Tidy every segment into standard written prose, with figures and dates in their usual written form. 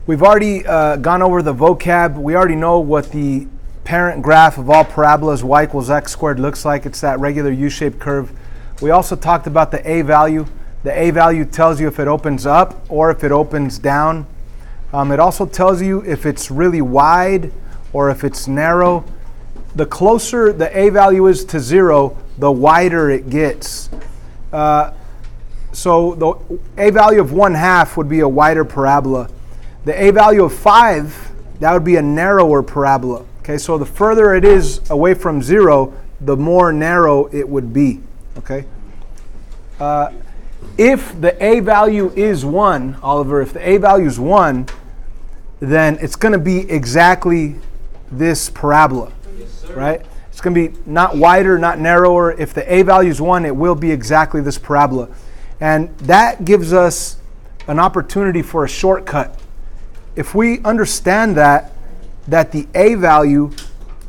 We've already gone over the vocab. We already know what the parent graph of all parabolas y equals x squared looks like. It's that regular U-shaped curve. We also talked about the a value. The a value tells you if it opens up or if it opens down. It also tells you if it's really wide or if it's narrow. The closer the a value is to 0, the wider it gets. So the a value of 1/2 would be a wider parabola. The a value of 5, that would be a narrower parabola. Okay, so the further it is away from 0, the more narrow it would be. Okay. If the a value is 1, Oliver, if the a value is 1, then it's going to be exactly this parabola, right? It's going to be not wider, not narrower. If the a value is 1, it will be exactly this parabola. And that gives us an opportunity for a shortcut. If we understand that the a value,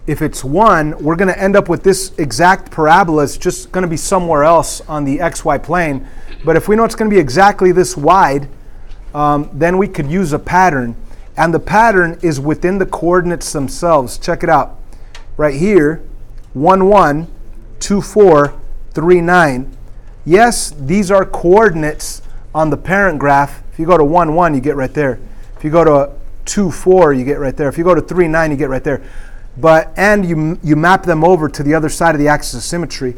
if it's 1, we're going to end up with this exact parabola. It's just going to be somewhere else on the xy plane. But if we know it's going to be exactly this wide, then we could use a pattern. And the pattern is within the coordinates themselves. Check it out. Right here, 1, 1, 2, 4, 3, 9. Yes, these are coordinates on the parent graph. If you go to 1, 1, you get right there. If you go to 2, 4, you get right there. If you go to 3, 9, you get right there. And you map them over to the other side of the axis of symmetry.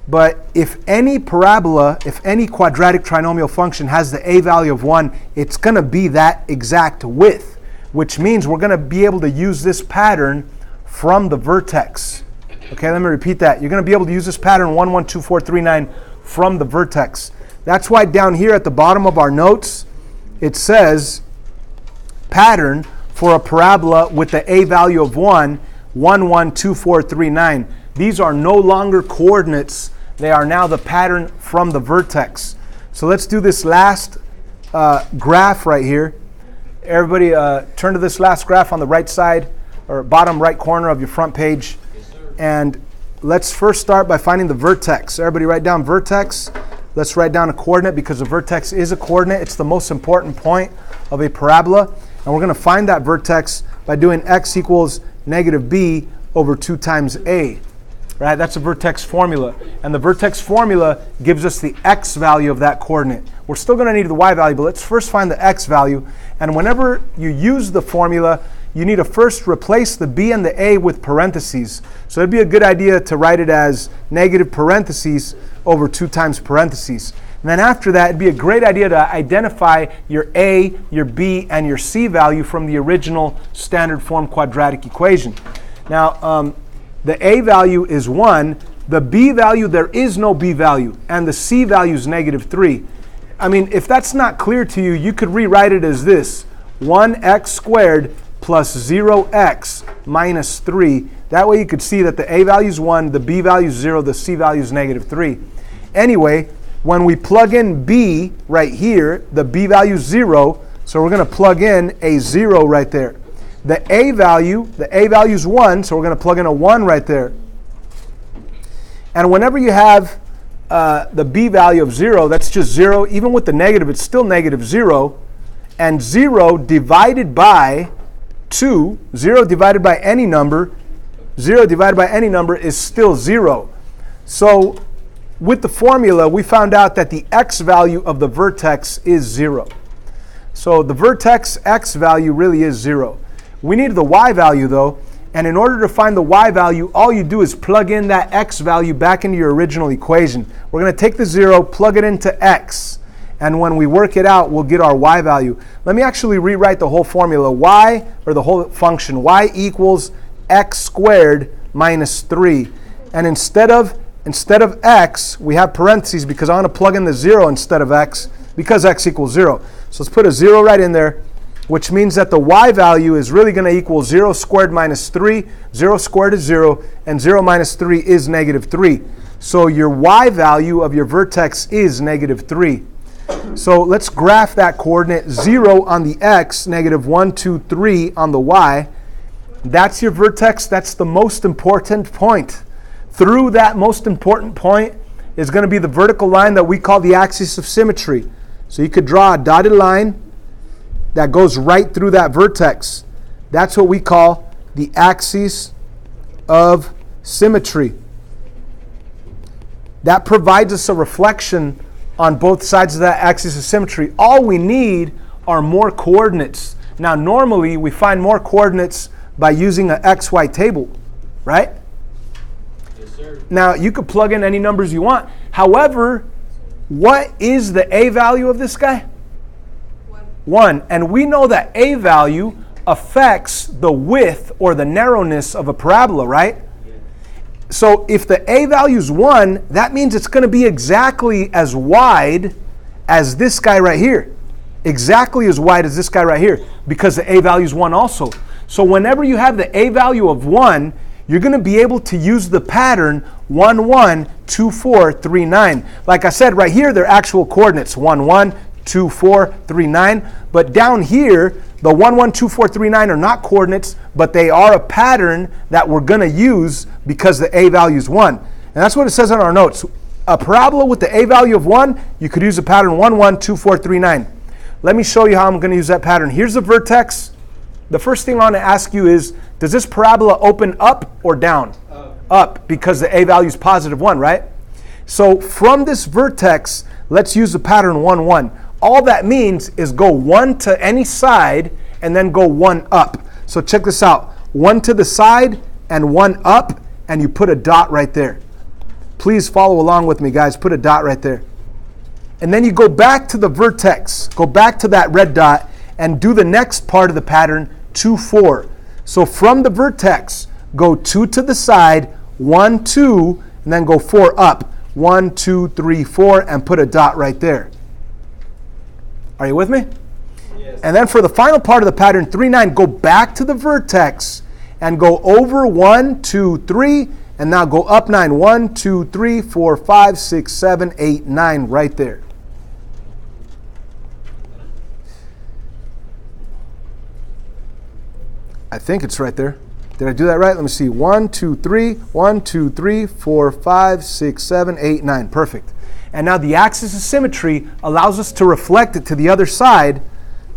But if any parabola, if any quadratic trinomial function has the a value of 1, it's going to be that exact width, which means we're going to be able to use this pattern from the vertex. Okay, let me repeat that. You're going to be able to use this pattern 1, 1, 2, 4, 3, 9 from the vertex. That's why down here at the bottom of our notes, it says pattern for a parabola with the a value of 1, 1, 1, 2, 4, 3, 9. These are no longer coordinates. They are now the pattern from the vertex. So let's do this last graph right here. Everybody turn to this last graph on the right side or bottom right corner of your front page. Yes, and let's first start by finding the vertex. Everybody write down vertex. Let's write down a coordinate because the vertex is a coordinate. It's the most important point of a parabola. And we're going to find that vertex by doing x equals negative b over 2 times a. Right? That's a vertex formula. And the vertex formula gives us the x value of that coordinate. We're still going to need the y value, but let's first find the x value. And whenever you use the formula, you need to first replace the b and the a with parentheses. So it'd be a good idea to write it as negative parentheses over 2 times parentheses. And then after that, it'd be a great idea to identify your a, your b, and your c value from the original standard form quadratic equation. Now, the a value is 1. The b value, there is no b value. And the c value is negative 3. I mean, if that's not clear to you, you could rewrite it as this. 1x squared plus 0x minus 3. That way you could see that the a value is 1, the b value is 0, the c value is negative 3. Anyway, when we plug in b right here, the b value is 0, so we're going to plug in a 0 right there. The a value is 1, so we're going to plug in a 1 right there. And whenever you have the b value of 0, that's just 0. Even with the negative, it's still negative 0. And 0 divided by 2, 0 divided by any number, 0 divided by any number is still 0. So with the formula, we found out that the x value of the vertex is 0. So the vertex x value really is 0. We need the y value though, and in order to find the y value, all you do is plug in that x value back into your original equation. We're going to take the 0, plug it into x, and when we work it out, we'll get our y value. Let me actually rewrite the whole formula. Y, or the whole function, y equals x squared minus 3. And instead of x, we have parentheses because I want to plug in the 0 instead of x, because x equals 0. So let's put a 0 right in there, which means that the y value is really going to equal 0 squared minus 3. 0 squared is 0, and 0 minus 3 is negative 3. So your y value of your vertex is negative 3. So let's graph that coordinate, 0 on the x, negative 1, 2, 3 on the y. That's your vertex. That's the most important point. Through that most important point is going to be the vertical line that we call the axis of symmetry. So you could draw a dotted line that goes right through that vertex. That's what we call the axis of symmetry. That provides us a reflection on both sides of that axis of symmetry. All we need are more coordinates. Now, normally we find more coordinates by using an XY table, right? Yes, sir. Now, you could plug in any numbers you want. However, what is the A value of this guy? 1. And we know that A value affects the width or the narrowness of a parabola, right? Yeah. So if the A value is 1, that means it's going to be exactly as wide as this guy right here. Exactly as wide as this guy right here, because the A value is 1 also. So whenever you have the A value of 1, you're going to be able to use the pattern 1, 1, 2, 4, 3, 9. Like I said, right here, they're actual coordinates, 1, 1, 2, 4, 3, 9. But down here, the 1, 1, 2, 4, 3, 9 are not coordinates, but they are a pattern that we're going to use because the A value is 1. And that's what it says on our notes. A parabola with the A value of 1, you could use the pattern 1, 1, 2, 4, 3, 9. Let me show you how I'm going to use that pattern. Here's the vertex. The first thing I want to ask you is, does this parabola open up or down? Up, because the A value is positive 1, right? So from this vertex, let's use the pattern 1, 1. All that means is go 1 to any side and then go 1 up. So check this out. 1 to the side and 1 up, and you put a dot right there. Please follow along with me, guys. Put a dot right there. And then you go back to the vertex. Go back to that red dot and do the next part of the pattern, 2, 4. So from the vertex, go 2 to the side, 1, 2, and then go 4 up. 1, 2, 3, 4, and put a dot right there. Are you with me? Yes. And then for the final part of the pattern, 3, 9, go back to the vertex and go over 1, 2, 3, and now go up 9. 1, 2, 3, 4, 5, 6, 7, 8, 9, right there. I think it's right there. Did I do that right? Let me see. 1, 2, 3, 1, 2, 3, 4, 5, 6, 7, 8, 9. Perfect. And now the axis of symmetry allows us to reflect it to the other side.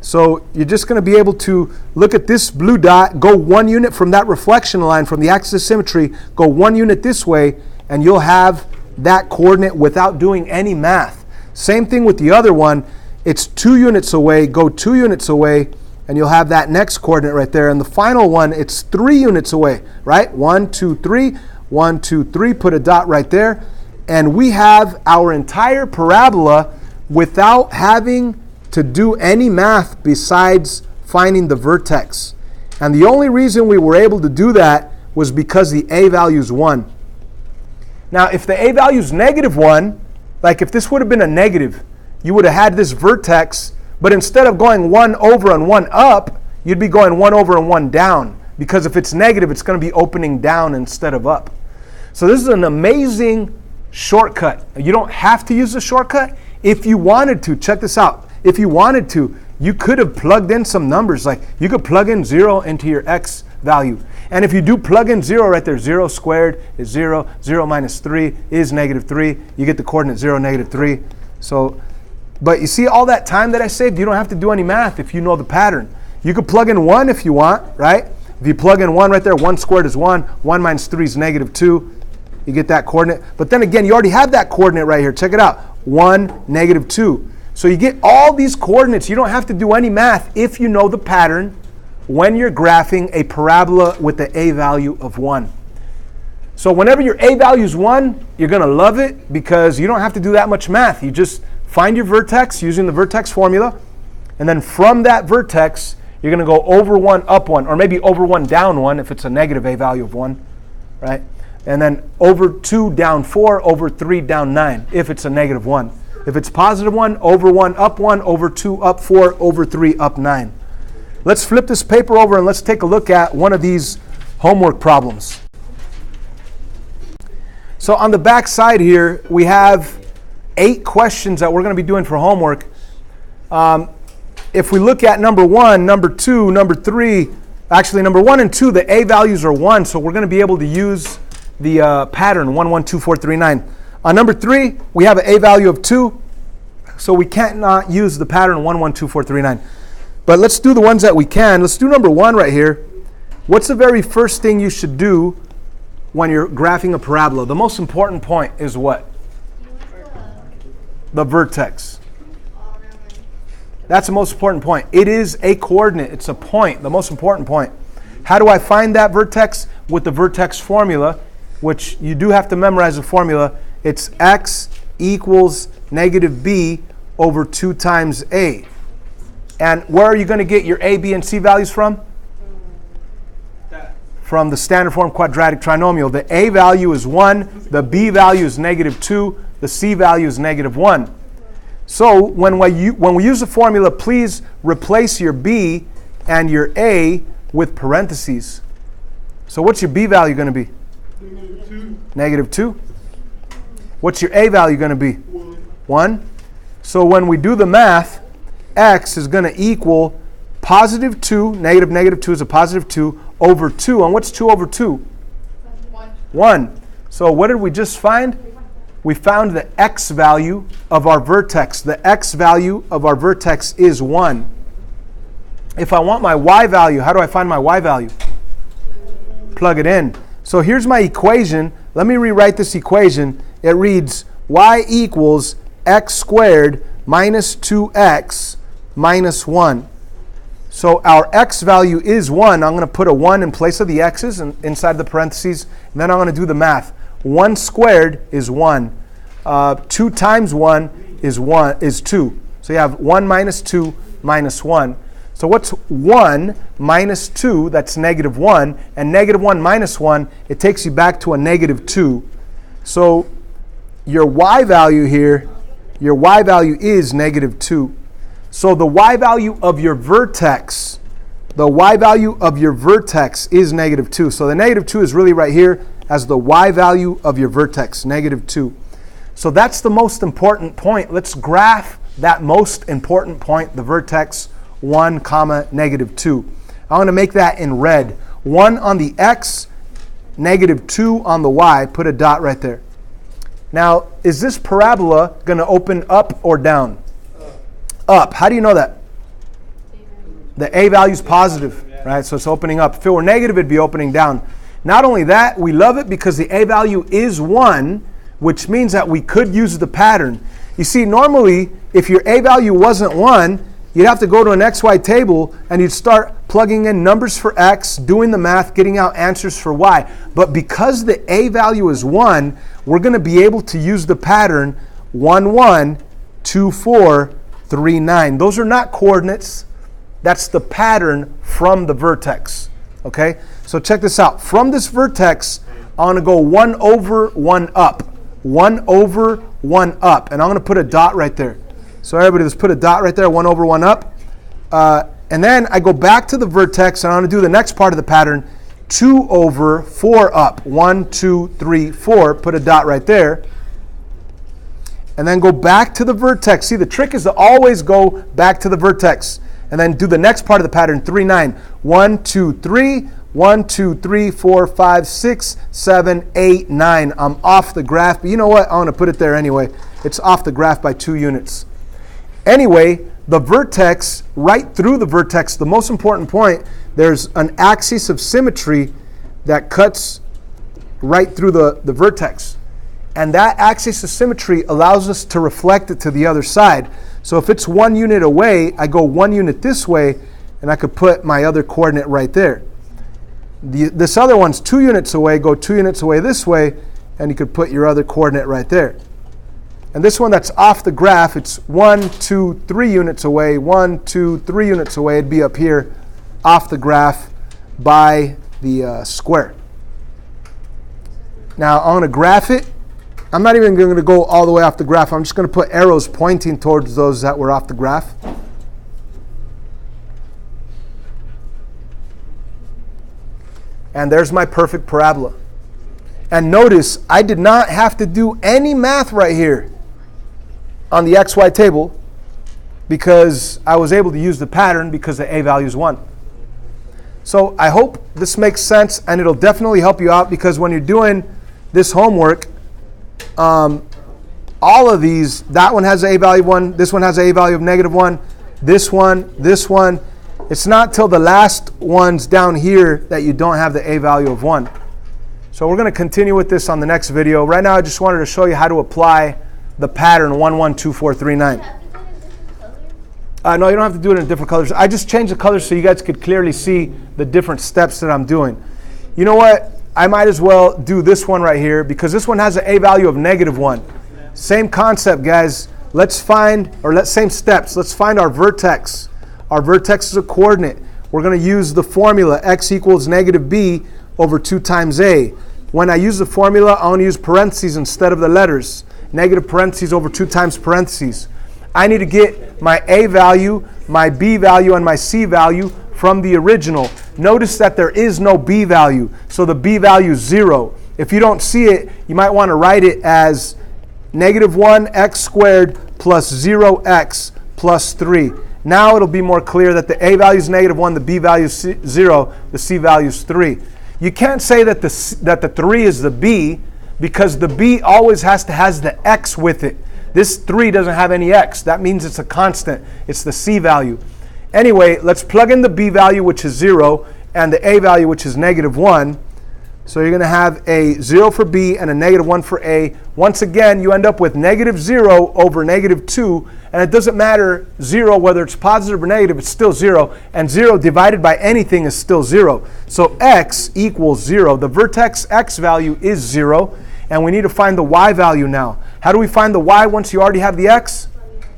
So you're just going to be able to look at this blue dot, go 1 unit from that reflection line from the axis of symmetry, go 1 unit this way, and you'll have that coordinate without doing any math. Same thing with the other one. It's 2 units away, go 2 units away, and you'll have that next coordinate right there. And the final one, it's 3 units away, right? 1, 2, 3, 1, 2, 3, put a dot right there. And we have our entire parabola without having to do any math besides finding the vertex. And the only reason we were able to do that was because the A value is 1. Now, if the A value is negative 1, like if this would have been a negative, you would have had this vertex, but instead of going 1 over and 1 up, you'd be going 1 over and 1 down. Because if it's negative, it's going to be opening down instead of up. So this is an amazing shortcut. You don't have to use the shortcut. If you wanted to, check this out. If you wanted to, you could have plugged in some numbers. Like you could plug in 0 into your x value. And if you do plug in 0 right there, 0 squared is 0. 0 minus 3 is negative 3. You get the coordinate 0, negative 3. So, but you see all that time that I saved? You don't have to do any math if you know the pattern. You could plug in 1 if you want, right? If you plug in 1 right there, 1 squared is 1. 1 minus 3 is negative 2. You get that coordinate. But then again, you already have that coordinate right here. Check it out. 1, negative 2. So you get all these coordinates. You don't have to do any math if you know the pattern when you're graphing a parabola with the A value of 1. So whenever your A value is 1, you're going to love it because you don't have to do that much math. You just find your vertex using the vertex formula. And then from that vertex, you're going to go over 1, up 1, or maybe over 1, down 1 if it's a negative A value of 1, right? And then over 2, down 4, over 3, down 9 if it's a negative 1. If it's positive 1, over 1, up 1, over 2, up 4, over 3, up 9. Let's flip this paper over and let's take a look at one of these homework problems. So on the back side here, we have 8 questions that we're going to be doing for homework. If we look at number 1, number 2, number 3, actually number 1 and 2, the A values are 1, so we're going to be able to use the pattern 1, 1, 2, 4, 3, 9. On number 3, we have an A value of 2, so we can't not use the pattern 1, 1, 2, 4, 3, 9. But let's do the ones that we can. Let's do number 1 right here. What's the very first thing you should do when you're graphing a parabola? The most important point is what? The vertex. That's the most important point. It is a coordinate. It's a point, the most important point. How do I find that vertex? With the vertex formula, which you do have to memorize the formula. It's x equals negative b over 2 times a. And where are you going to get your a, b, and c values from? From the standard form quadratic trinomial. The a value is 1, the b value is negative 2, the c value is negative 1. So when we use the formula, please replace your b and your a with parentheses. So what's your b value going to be? Negative 2. Negative 2. What's your a value going to be? 1. So when we do the math, x is going to equal positive 2, negative 2 is a positive 2, over 2. And what's 2 over 2? 1. So what did we just find? We found the x value of our vertex. The x value of our vertex is 1. If I want my y value, how do I find my y value? Plug it in. So here's my equation. Let me rewrite this equation. It reads y equals x squared minus 2x minus 1. So our x value is 1. I'm going to put a 1 in place of the x's and inside the parentheses. And then I'm going to do the math. 1 squared is 1. 2 times 1 is 2. So you have 1 minus 2 minus 1. So what's 1 minus 2? That's negative 1. And negative 1 minus 1, it takes you back to a negative 2. So your y value here, your y value is negative 2. So the y value of your vertex, is negative 2. So the negative 2 is really right here as the y value of your vertex, negative 2. So that's the most important point. Let's graph that most important point, the vertex 1, negative 2. I'm going to make that in red. 1 on the x, negative 2 on the y. Put a dot right there. Now, is this parabola going to open up or down? Up. How do you know that? The a value is positive, right? So it's opening up. If it were negative, it'd be opening down. Not only that, we love it because the a value is 1, which means that we could use the pattern. You see, normally, if your a value wasn't 1, you'd have to go to an XY table and you'd start plugging in numbers for X, doing the math, getting out answers for Y. But because the A value is 1, we're going to be able to use the pattern 1, 1, 2, 4, 3, 9. Those are not coordinates. That's the pattern from the vertex. Okay? So check this out. From this vertex, I want to go 1 over, 1 up. 1 over, 1 up. And I'm going to put a dot right there. So everybody, let's put a dot right there, 1 over, 1 up. And then I go back to the vertex, and I'm going to do the next part of the pattern, 2 over, 4 up. 1, 2, 3, 4. Put a dot right there. And then go back to the vertex. See, the trick is to always go back to the vertex. And then do the next part of the pattern, 3, 9. 1, 2, 3. 1, 2, 3, 4, 5, 6, 7, 8, 9. I'm off the graph. But you know what? I want to put it there anyway. It's off the graph by 2 units. Anyway, the vertex, right through the vertex, the most important point, there's an axis of symmetry that cuts right through the vertex. And that axis of symmetry allows us to reflect it to the other side. So if it's 1 unit away, I go 1 unit this way, and I could put my other coordinate right there. This other one's 2 units away, go 2 units away this way, and you could put your other coordinate right there. And this one that's off the graph, it's 1, 2, 3 units away, 1, 2, 3 units away. It'd be up here off the graph by the square. Now I'm going to graph it. I'm not even going to go all the way off the graph. I'm just going to put arrows pointing towards those that were off the graph. And there's my perfect parabola. And notice, I did not have to do any math right here on the XY table because I was able to use the pattern because the A value is 1. So I hope this makes sense, and it'll definitely help you out because when you're doing this homework, all of these, that one has an A value of 1, this one has an A value of -1, this one, It's not till the last ones down here that you don't have the a value of 1. So we're going to continue with this on the next video. Right now I just wanted to show you how to apply the pattern 1, 1, 2, 4, 3, 9. No, you don't have to do it in different colors. I just changed the colors so you guys could clearly see the different steps that I'm doing. You know what? I might as well do this one right here because this one has an a value of -1. Same concept, guys. Same steps. Let's find our vertex. Our vertex is a coordinate. We're going to use the formula x equals -b over 2 times a. When I use the formula, I want to use parentheses instead of the letters. Negative parentheses over 2 times parentheses. I need to get my a value, my b value, and my c value from the original. Notice that there is no b value, so the b value is 0. If you don't see it, you might want to write it as -1x squared plus 0x plus 3. Now it'll be more clear that the a value is -1, the b value is 0, the c value is 3. You can't say that the 3 is the b because the b always has the x with it. This 3 doesn't have any x. That means it's a constant. It's the c value. Anyway, let's plug in the b value, which is 0, and the a value, which is -1. So you're going to have a 0 for b and a -1 for a. Once again, you end up with -0 over -2, and it doesn't matter 0, whether it's positive or negative, it's still 0, and 0 divided by anything is still 0. So x equals 0. The vertex x value is 0, and we need to find the y value now. How do we find the y once you already have the x?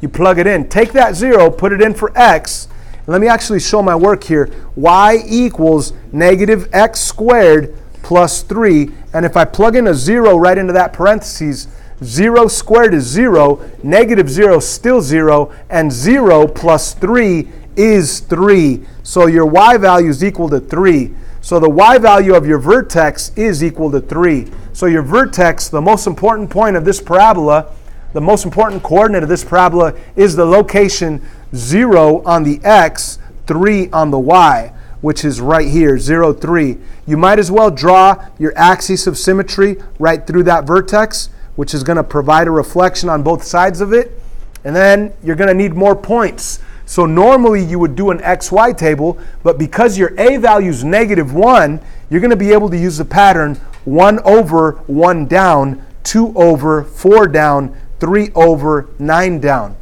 You plug it in. Take that 0, put it in for x. Let me actually show my work here. Y equals -x squared plus 3. And if I plug in a 0 right into that parentheses, 0 squared is 0, -0 is still 0, and 0 plus 3 is 3. So your y value is equal to 3. So the y value of your vertex is equal to 3. So your vertex, the most important point of this parabola, the most important coordinate of this parabola is the location 0 on the x, 3 on the y, which is right here, 0, 3. You might as well draw your axis of symmetry right through that vertex, which is going to provide a reflection on both sides of it. And then you're going to need more points. So normally you would do an XY table, but because your a value is -1, you're going to be able to use the pattern 1 over 1 down, 2 over 4 down, 3 over 9 down.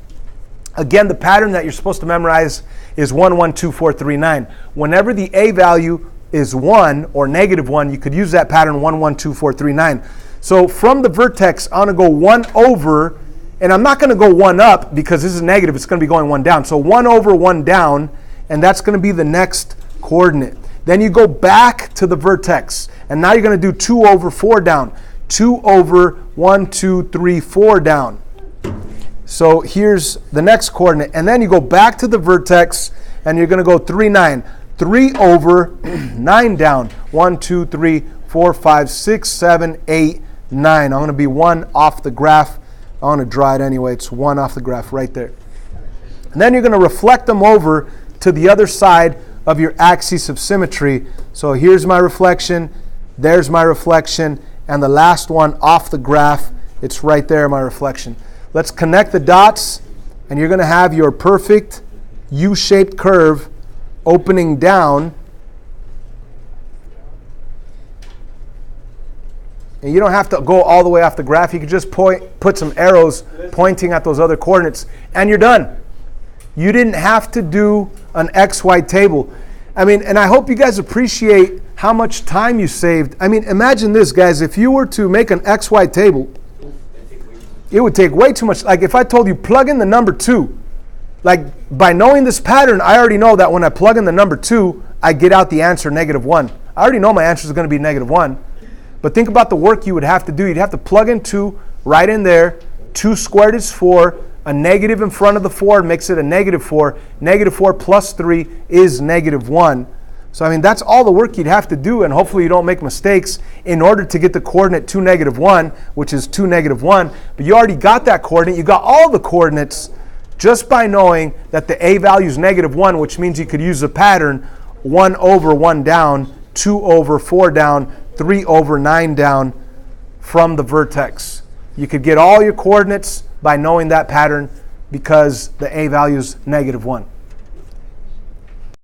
Again, the pattern that you're supposed to memorize is 1, 1, 2, 4, 3, 9. Whenever the a value is 1 or -1, you could use that pattern 1, 1, 2, 4, 3, 9. So from the vertex, I'm going to go 1 over, and I'm not going to go 1 up because this is negative. It's going to be going 1 down. So 1 over 1 down, and that's going to be the next coordinate. Then you go back to the vertex, and now you're going to do 2 over 4 down. 2 over 1, 2, 3, 4 down. So here's the next coordinate. And then you go back to the vertex, and you're going to go 3, 9. 3 over 9 down. 1, 2, 3, 4, 5, 6, 7, 8, 9. I'm going to be 1 off the graph. I want to draw it anyway. It's 1 off the graph right there. And then you're going to reflect them over to the other side of your axis of symmetry. So here's my reflection. There's my reflection. And the last one off the graph, it's right there, my reflection. Let's connect the dots, and you're going to have your perfect U-shaped curve opening down. And you don't have to go all the way off the graph. You can just put some arrows pointing at those other coordinates, and you're done. You didn't have to do an XY table. I mean, and I hope you guys appreciate how much time you saved. I mean, imagine this, guys. If you were to make an XY table, it would take way too much. Like if I told you plug in the number 2, like by knowing this pattern, I already know that when I plug in the number 2, I get out the answer -1. I already know my answer is going to be -1. But think about the work you would have to do. You'd have to plug in 2 right in there. 2 squared is 4. A negative in front of the 4 makes it a -4. -4 plus 3 is -1. So I mean, that's all the work you'd have to do, and hopefully you don't make mistakes in order to get the coordinate 2, -1, which is 2, -1. But you already got that coordinate. You got all the coordinates just by knowing that the a value is -1, which means you could use the pattern 1 over 1 down, 2 over 4 down, 3 over 9 down from the vertex. You could get all your coordinates by knowing that pattern because the a value is -1.